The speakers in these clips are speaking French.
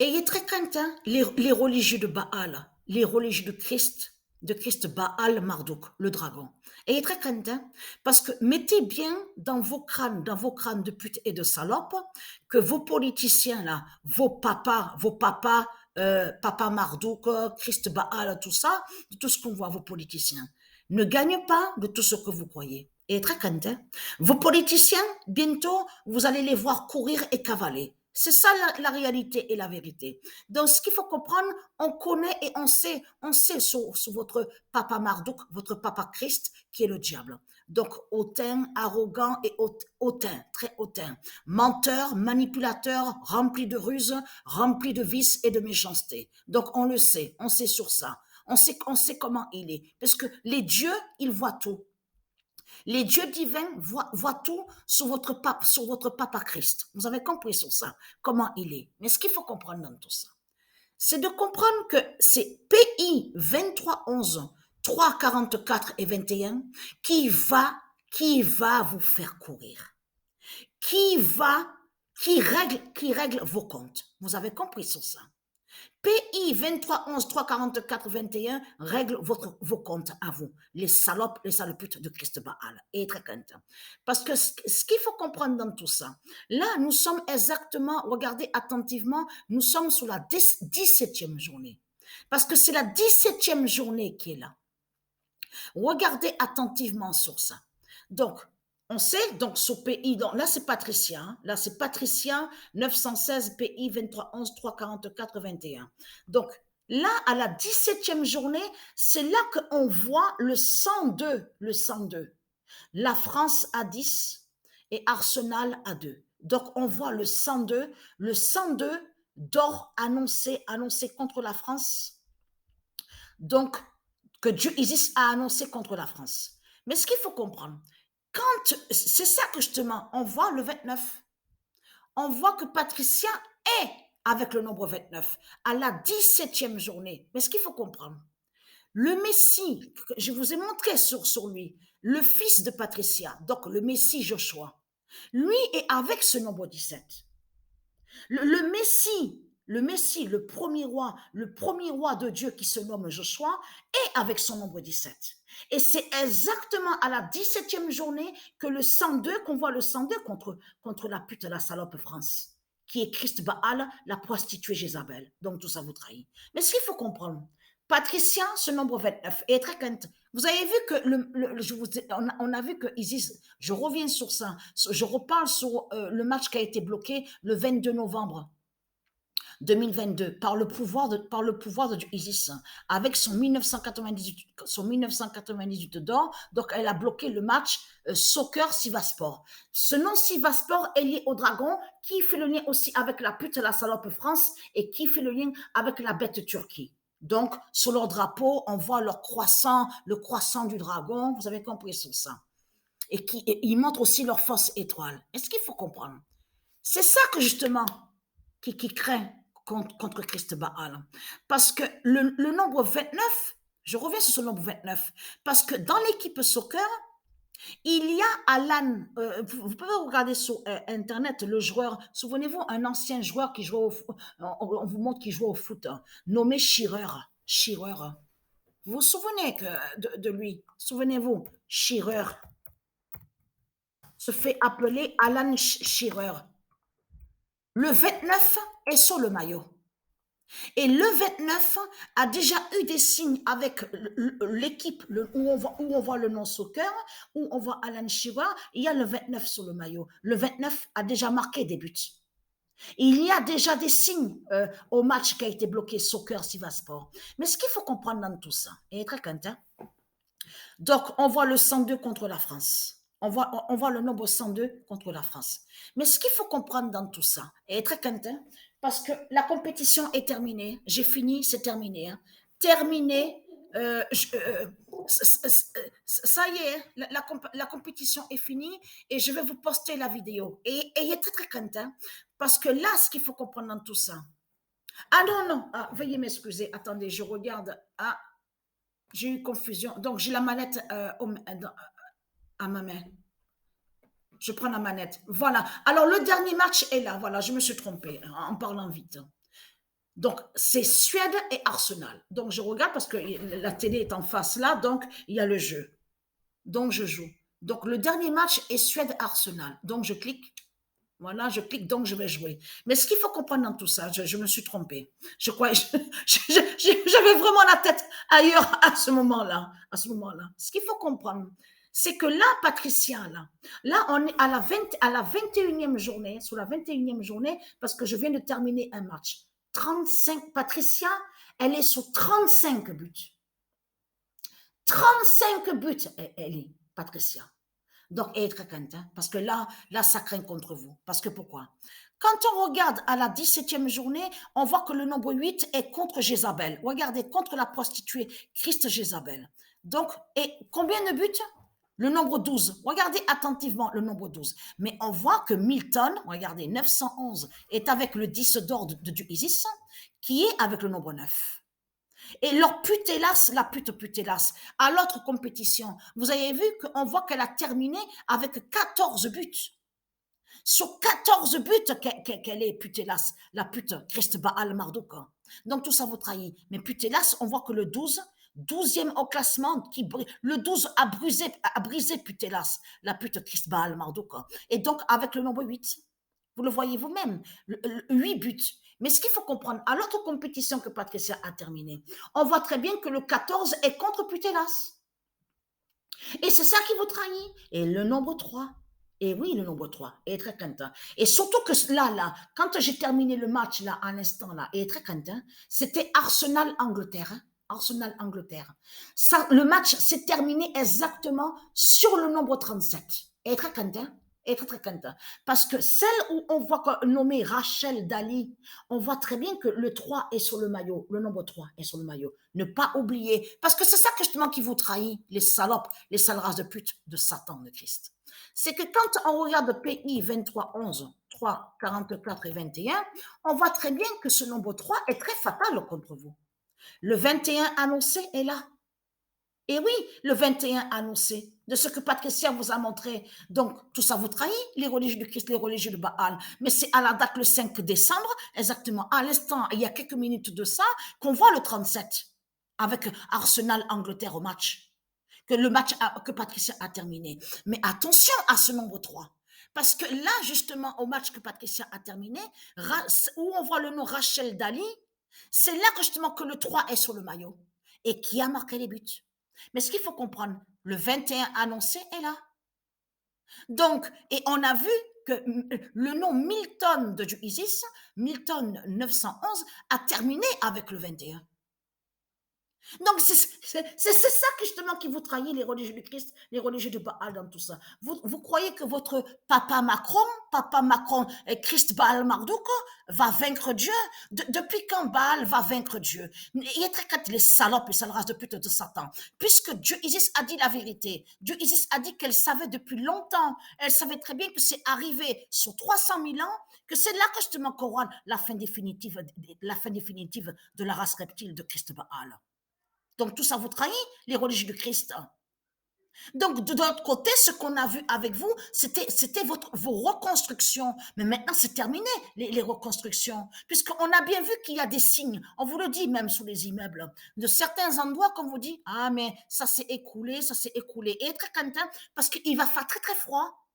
Ayez très crainte, hein, les religieux de Baal, les religieux de Christ Baal Marduk, le dragon. Ayez très crainte, hein, parce que mettez bien dans vos crânes de pute et de salope, que vos politiciens là, vos papas, papa Marduk, Christ Baal, tout ça, de tout ce qu'on voit, vos politiciens, ne gagnent pas de tout ce que vous croyez. Et très crainte, hein. Vos politiciens, bientôt, vous allez les voir courir et cavaler. C'est ça la réalité et la vérité. Donc, ce qu'il faut comprendre, on connaît et on sait sur votre papa Marduk, votre papa Christ, qui est le diable. Donc, hautain, arrogant et hautain, très hautain. Menteur, manipulateur, rempli de ruses, rempli de vices et de méchanceté. Donc, on sait sur ça. On sait comment il est. Parce que les dieux, ils voient tout. Les dieux divins voient tout sur votre papa Christ. Vous avez compris sur ça, comment il est. Mais ce qu'il faut comprendre dans tout ça, c'est de comprendre que c'est PI 2311, 344 et 21 qui va vous faire courir, qui va, qui règle vos comptes. Vous avez compris sur ça. PI 2311 344 21 règle vos comptes à vous, les salopes, les saloputes de Christ Baal. Et très content. Parce que ce qu'il faut comprendre dans tout ça, là, nous sommes exactement, regardez attentivement, nous sommes sur la 17e journée. Parce que c'est la 17e journée qui est là. Regardez attentivement sur ça. Donc, on sait, donc, sur PI, donc, là, c'est Patricia. Hein, là, c'est Patricia 916 PI 2311 344 21. Donc, là, à la 17e journée, c'est là qu'on voit le 102, le 102. La France à 10 et Arsenal à 2. Donc, on voit le 102 d'or annoncé contre la France. Donc, que Dieu Isis a annoncé contre la France. Mais ce qu'il faut comprendre, quand c'est ça que justement, on voit le 29, on voit que Patricia est avec le nombre 29 à la 17e journée. Mais ce qu'il faut comprendre, le Messie, je vous ai montré sur lui, le fils de Patricia, donc le Messie Joshua, lui est avec ce nombre 17. Le Messie, le premier roi de Dieu qui se nomme Joshua, est avec son nombre 17. Et c'est exactement à la 17e journée que le 102, qu'on voit le 102 contre la pute, la salope France, qui est Christ Baal, la prostituée Jézabel. Donc tout ça vous trahit. Mais ce qu'il faut comprendre, Patricia, ce nombre 29, est très quinte. Vous avez vu que on a vu que Isis, je reviens sur ça, je reparle sur le match qui a été bloqué le 22 novembre 2022 par le pouvoir de Isis avec son 1998 d'or. Donc, elle a bloqué le match Soccer Sivaspor. Ce nom Sivaspor est lié au dragon qui fait le lien aussi avec la pute, la salope France et qui fait le lien avec la bête Turquie. Donc, sur leur drapeau, on voit leur croissant, le croissant du dragon. Vous avez compris sur ça. Et ils montrent aussi leur fausse étoile. Est-ce qu'il faut comprendre? C'est ça que justement qui craint contre Christ Baal. Parce que le nombre 29, je reviens sur ce nombre 29, parce que dans l'équipe soccer, il y a Alan, vous pouvez regarder sur Internet le joueur, souvenez-vous, un ancien joueur qui jouait on vous montre qu'il jouait au foot, hein, nommé Shearer. Shearer. Vous vous souvenez de lui? Souvenez-vous, Shearer se fait appeler Alan Shearer. Le 29 est sur le maillot. Et le 29 a déjà eu des signes avec l'équipe où on voit le nom soccer, où on voit Alan Shearer. Il y a le 29 sur le maillot. Le 29 a déjà marqué des buts. Il y a déjà des signes au match qui a été bloqué soccer Sivaspor. Mais ce qu'il faut comprendre dans tout ça, et très content, donc on voit le 102 contre la France. On voit le nombre 102 contre la France. Mais ce qu'il faut comprendre dans tout ça, et très content, parce que la compétition est terminée. J'ai fini, c'est terminé. Hein. Terminé. Ça y est, la compétition est finie et je vais vous poster la vidéo. Et ayez très très content parce que là, ce qu'il faut comprendre dans tout ça. Ah non, non, ah, veuillez m'excuser. Attendez, je regarde. Ah, j'ai eu confusion. Donc, j'ai la manette à ma main. Je prends la manette. Voilà. Alors, le dernier match est là. Voilà, je me suis trompée en parlant vite. Donc, c'est Suède et Arsenal. Donc, je regarde parce que la télé est en face là, donc il y a le jeu. Donc, je joue. Donc, le dernier match est Suède-Arsenal. Donc, je clique. Voilà, je clique, donc je vais jouer. Mais ce qu'il faut comprendre dans tout ça, je me suis trompée. Je crois, j'avais vraiment la tête ailleurs à ce moment-là. À ce moment-là. Ce qu'il faut comprendre, c'est que là, Patricia, là, on est à la 21e journée, sur la 21e journée, parce que je viens de terminer un match. 35, Patricia, elle est sur 35 buts. 35 buts, elle est, Patricia. Donc, elle est très crainte, hein, parce que là, ça craint contre vous. Parce que pourquoi? Quand on regarde à la 17e journée, on voit que le nombre 8 est contre Jézabel. Regardez, contre la prostituée Christ Jézabel. Donc, et combien de buts? Le nombre 12. Regardez attentivement le nombre 12. Mais on voit que Milton, regardez, 911 est avec le 10 d'or du Isis, qui est avec le nombre 9. Et leur putélas, la putélas, à l'autre compétition, vous avez vu qu'on voit qu'elle a terminé avec 14 buts. Sur 14 buts qu'elle est putélas, la pute Christ Baal Marduk. Donc tout ça vous trahit. Mais putélas, on voit que le 12, 12e au classement, le 12 a brisé putélas, la pute Christ Baal Marduk. Et donc avec le nombre 8, vous le voyez vous-même, 8 buts. Mais ce qu'il faut comprendre, à l'autre compétition que Patricia a terminée, on voit très bien que le 14 est contre Putellas. Et c'est ça qui vous trahit. Et le nombre 3. Et oui, le nombre 3 est très content. Et surtout que là, quand j'ai terminé le match, là, à l'instant, là, est très content, c'était Arsenal-Angleterre. Hein. Arsenal-Angleterre. Le match s'est terminé exactement sur le nombre 37. Et très content. Et très, très content. Parce que celle où on voit nommée Rachel Dali, on voit très bien que le 3 est sur le maillot, le nombre 3 est sur le maillot. Ne pas oublier, parce que c'est ça justement qui vous trahit, les salopes, les sales races de pute de Satan de Christ. C'est que quand on regarde le PI 23, 11, 3, 44 et 21, on voit très bien que ce nombre 3 est très fatal contre vous. Le 21 annoncé est là. Et oui, le 21 annoncé, de ce que Patricia vous a montré. Donc, tout ça vous trahit, les religieux du Christ, les religieux de Baal. Mais c'est à la date le 5 décembre, exactement, à l'instant, il y a quelques minutes de ça, qu'on voit le 37, avec Arsenal-Angleterre au match. Que le match que Patricia a terminé. Mais attention à ce nombre 3. Parce que là, justement, au match que Patricia a terminé, où on voit le nom Rachel Dali, c'est là que justement que le 3 est sur le maillot. Et qui a marqué les buts. Mais ce qu'il faut comprendre, le 21 annoncé est là. Donc, et on a vu que le nom Milton de Isis, Milton 911, a terminé avec le 21. Donc, c'est ça justement qui vous trahit, les religieux du Christ, les religieux de Baal dans tout ça. Vous croyez que votre papa Macron, Christ Baal Marduk, va vaincre Dieu? Depuis quand Baal va vaincre Dieu? Il est très clair, les salopes, les sales races de pute de Satan. Puisque Dieu Isis a dit la vérité. Dieu Isis a dit qu'elle savait depuis longtemps. Elle savait très bien que c'est arrivé sur 300 000 ans, que c'est là que justement qu'aura la fin définitive de la race reptile de Christ Baal. Donc tout ça vous trahit, les religieux du Christ. Donc de l'autre côté, ce qu'on a vu avec vous, c'était vos reconstructions. Mais maintenant, c'est terminé, les reconstructions. Puisqu'on a bien vu qu'il y a des signes, on vous le dit même sur les immeubles, de certains endroits qu'on vous dit, ah mais ça s'est écoulé, Et très content, parce qu'il va faire très très froid.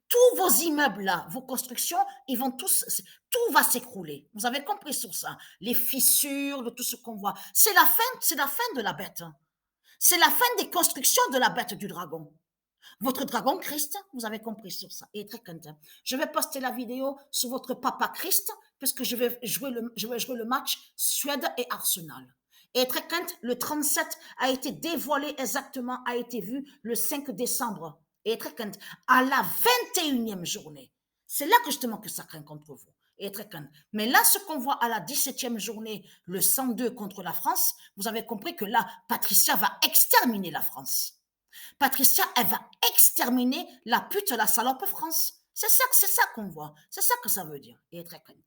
Tous vos immeubles là, vos constructions, ils vont tout va s'écrouler. Vous avez compris sur ça. Les fissures, de tout ce qu'on voit. C'est la fin de la bête. C'est la fin des constructions de la bête du dragon. Votre dragon Christ, vous avez compris sur ça. Et très content. Je vais poster la vidéo sur votre papa Christ, parce que je vais jouer le match Suède et Arsenal. Et très content, le 37 a été dévoilé exactement, a été vu le 5 décembre. Et très content, à la 21e journée. C'est là que justement que ça craint contre vous. Et très content. Mais là, ce qu'on voit à la 17e journée, le 102 contre la France, vous avez compris que là, Patricia va exterminer la France. Patricia, elle va exterminer la pute, la salope France. C'est ça qu'on voit. C'est ça que ça veut dire. Et très content.